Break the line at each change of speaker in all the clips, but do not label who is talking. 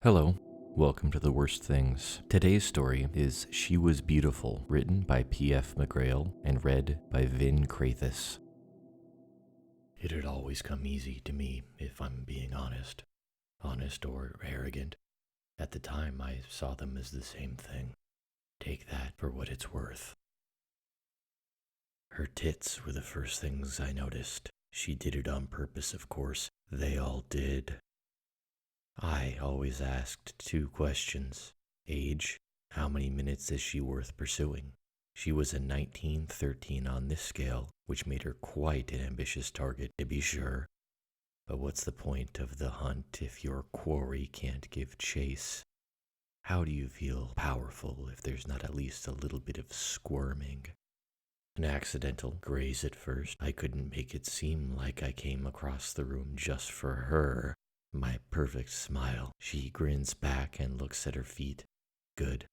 Hello, welcome to The Worst Things. Today's story is She Was Beautiful, written by P.F. McGrail and read by Vin Krathis. It had always come easy to me, if I'm being honest. Honest or arrogant. At the time, I saw them as the same thing. Take that for what it's worth. Her tits were the first things I noticed. She did it on purpose, of course. They all did. I always asked two questions. Age, how many minutes is she worth pursuing? She was a 1913 on this scale, which made her quite an ambitious target, to be sure. But what's the point of the hunt if your quarry can't give chase? How do you feel powerful if there's not at least a little bit of squirming? An accidental graze at first. I couldn't make it seem like I came across the room just for her. My perfect smile. She grins back and looks at her feet. Good.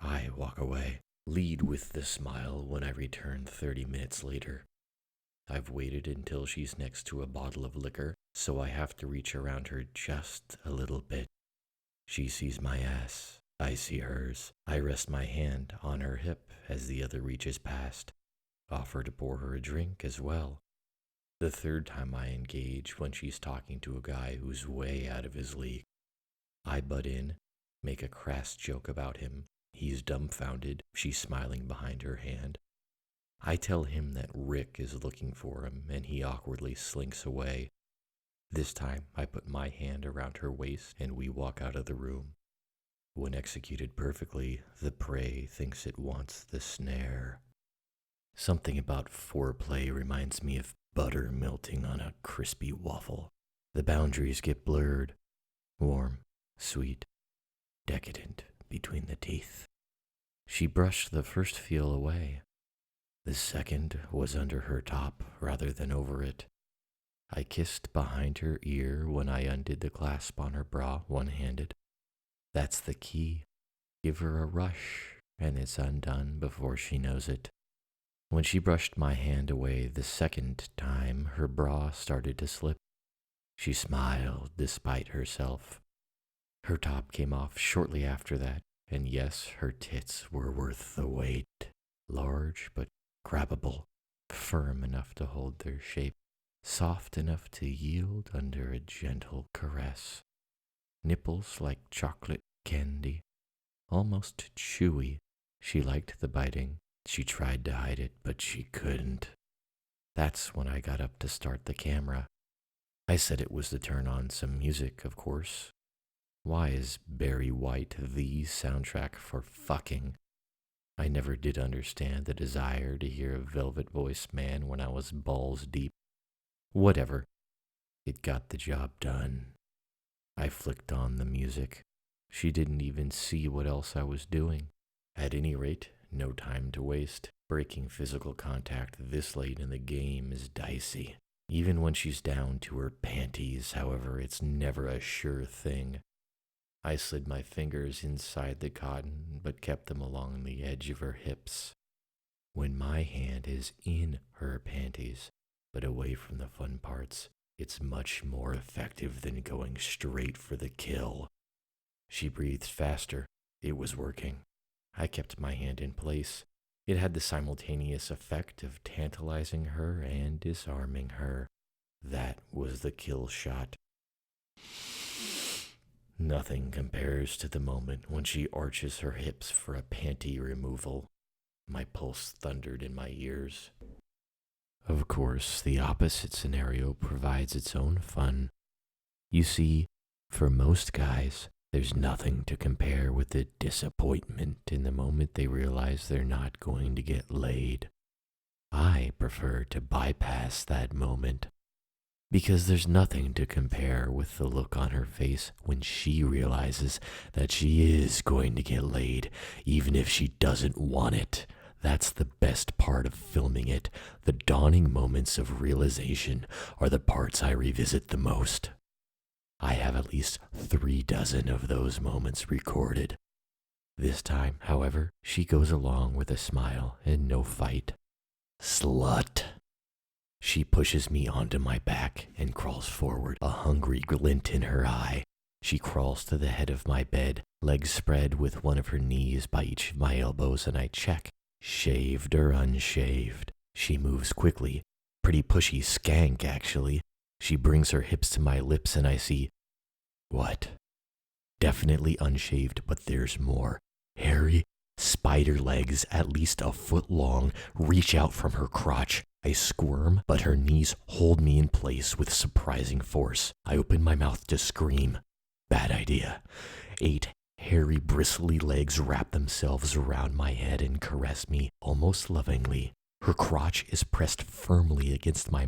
I walk away. Lead with the smile when I return 30 minutes later. I've waited until she's next to a bottle of liquor, so I have to reach around her just a little bit. She sees my ass. I see hers. I rest my hand on her hip as the other reaches past. Offer to pour her a drink as well. The third time I engage when she's talking to a guy who's way out of his league. I butt in, make a crass joke about him. He's dumbfounded. She's smiling behind her hand. I tell him that Rick is looking for him, and he awkwardly slinks away. This time, I put my hand around her waist, and we walk out of the room. When executed perfectly, the prey thinks it wants the snare. Something about foreplay reminds me of butter melting on a crispy waffle. The boundaries get blurred. Warm, sweet, decadent between the teeth. She brushed the first feel away. The second was under her top rather than over it. I kissed behind her ear when I undid the clasp on her bra one-handed. That's the key. Give her a rush, and it's undone before she knows it. When she brushed my hand away the second time, her bra started to slip. She smiled despite herself. Her top came off shortly after that, and yes, her tits were worth the wait. Large but grabbable, firm enough to hold their shape, soft enough to yield under a gentle caress. Nipples like chocolate candy, almost chewy. She liked the biting. She tried to hide it, but she couldn't. That's when I got up to start the camera. I said it was to turn on some music, of course. Why is Barry White the soundtrack for fucking? I never did understand the desire to hear a velvet-voiced man when I was balls deep. Whatever. It got the job done. I flicked on the music. She didn't even see what else I was doing. At any rate, no time to waste. Breaking physical contact this late in the game is dicey. Even when she's down to her panties, however, it's never a sure thing. I slid my fingers inside the cotton, but kept them along the edge of her hips. When my hand is in her panties, but away from the fun parts, it's much more effective than going straight for the kill. She breathed faster. It was working. I kept my hand in place. It had the simultaneous effect of tantalizing her and disarming her. That was the kill shot. Nothing compares to the moment when she arches her hips for a panty removal. My pulse thundered in my ears. Of course, the opposite scenario provides its own fun. You see, for most guys, there's nothing to compare with the disappointment in the moment they realize they're not going to get laid. I prefer to bypass that moment, because there's nothing to compare with the look on her face when she realizes that she is going to get laid, even if she doesn't want it. That's the best part of filming it. The dawning moments of realization are the parts I revisit the most. I have at least 36 of those moments recorded. This time, however, she goes along with a smile and no fight. Slut. She pushes me onto my back and crawls forward, a hungry glint in her eye. She crawls to the head of my bed, legs spread with one of her knees by each of my elbows, and I check, shaved or unshaved. She moves quickly, pretty pushy skank actually. She brings her hips to my lips and I see, what? Definitely unshaved, but there's more. Hairy, spider legs at least a foot long reach out from her crotch. I squirm, but her knees hold me in place with surprising force. I open my mouth to scream. Bad idea. 8 hairy, bristly legs wrap themselves around my head and caress me almost lovingly. Her crotch is pressed firmly against my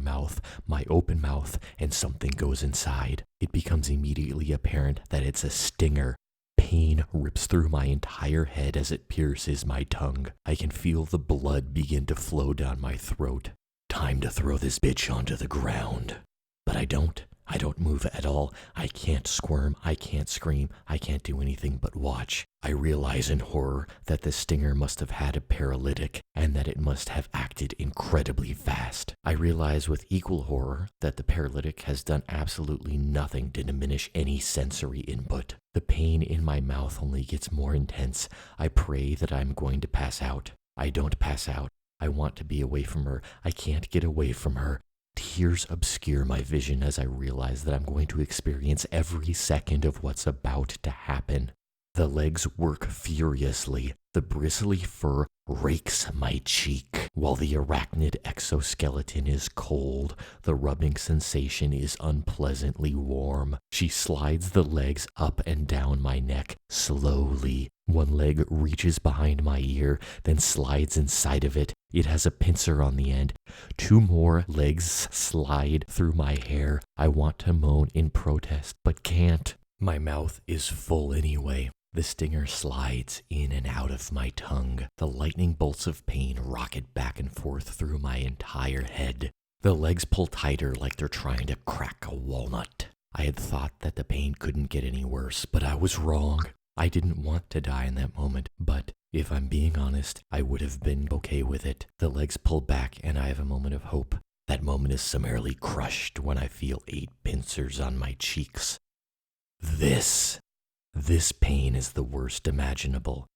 open mouth, and something goes inside. It becomes immediately apparent that it's a stinger. Pain rips through my entire head as it pierces my tongue. I can feel the blood begin to flow down my throat. Time to throw this bitch onto the ground. But I don't. I don't move at all. I can't squirm. I can't scream. I can't do anything but watch. I realize in horror that the stinger must have had a paralytic and that it must have acted incredibly fast. I realize with equal horror that the paralytic has done absolutely nothing to diminish any sensory input. The pain in my mouth only gets more intense. I pray that I'm going to pass out. I don't pass out. I want to be away from her. I can't get away from her. Tears obscure my vision as I realize that I'm going to experience every second of what's about to happen. The legs work furiously. The bristly fur rakes my cheek. While the arachnid exoskeleton is cold, the rubbing sensation is unpleasantly warm. She slides the legs up and down my neck slowly. One leg reaches behind my ear, then slides inside of it. It has a pincer on the end. 2 more legs slide through my hair. I want to moan in protest, but can't. My mouth is full anyway. The stinger slides in and out of my tongue. The lightning bolts of pain rocket back and forth through my entire head. The legs pull tighter like they're trying to crack a walnut. I had thought that the pain couldn't get any worse, but I was wrong. I didn't want to die in that moment, but if I'm being honest, I would have been okay with it. The legs pull back and I have a moment of hope. That moment is summarily crushed when I feel 8 pincers on my cheeks. This pain is the worst imaginable.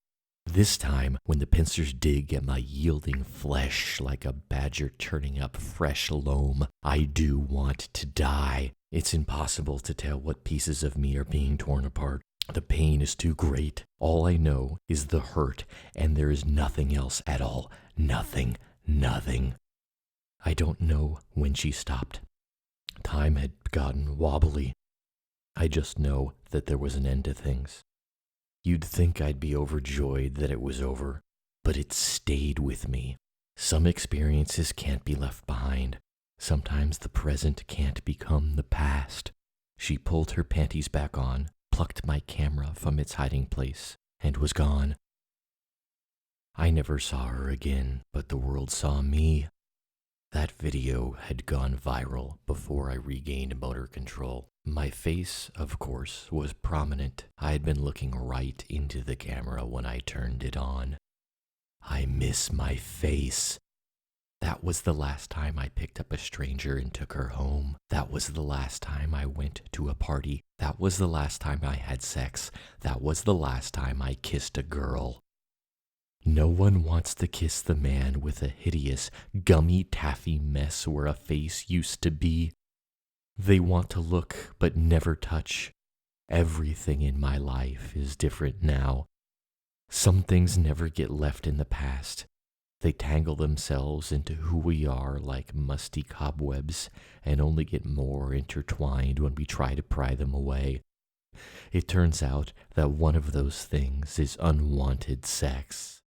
This time, when the pincers dig at my yielding flesh like a badger turning up fresh loam, I do want to die. It's impossible to tell what pieces of me are being torn apart. The pain is too great. All I know is the hurt, and there is nothing else at all. Nothing. I don't know when she stopped. Time had gotten wobbly. I just know that there was an end to things. You'd think I'd be overjoyed that it was over, but it stayed with me. Some experiences can't be left behind. Sometimes the present can't become the past. She pulled her panties back on, plucked my camera from its hiding place, and was gone. I never saw her again, but the world saw me. That video had gone viral before I regained motor control. My face, of course, was prominent. I had been looking right into the camera when I turned it on. I miss my face. That was the last time I picked up a stranger and took her home. That was the last time I went to a party. That was the last time I had sex. That was the last time I kissed a girl. No one wants to kiss the man with a hideous, gummy taffy mess where a face used to be. They want to look but never touch. Everything in my life is different now. Some things never get left in the past. They tangle themselves into who we are like musty cobwebs and only get more intertwined when we try to pry them away. It turns out that one of those things is unwanted sex.